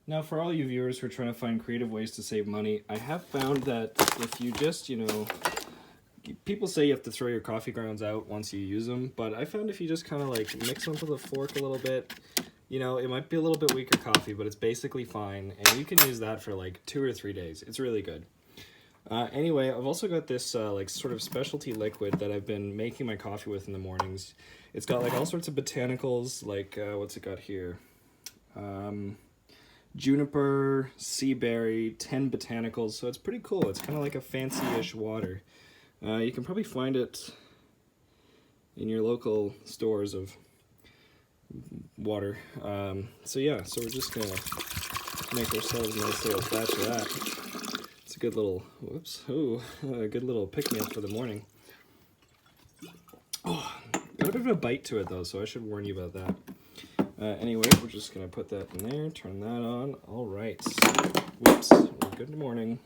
Now, for all you viewers who are trying to find creative ways to save money, I have found that if you just, people say you have to throw your coffee grounds out once you use them, but I found if you just kind of like mix them with a fork a little bit, it might be a little bit weaker coffee, but it's basically fine, and you can use that for like 2 or 3 days. It's really good. Anyway, I've also got this like sort of specialty liquid that I've been making my coffee with in the mornings. It's got like all sorts of botanicals, like what's it got here? Juniper, sea berry, 10 botanicals, so it's pretty cool. It's kind of like a fancy-ish water. You can probably find it in your local stores of water. So yeah, so we're just gonna make ourselves a nice little batch of that. It's a good little, a good little pick-me-up for the morning. Oh, got a bit of a bite to it though, so I should warn you about that. Anyway, we're just gonna put that in there, turn that on. All right. Whoops, good morning.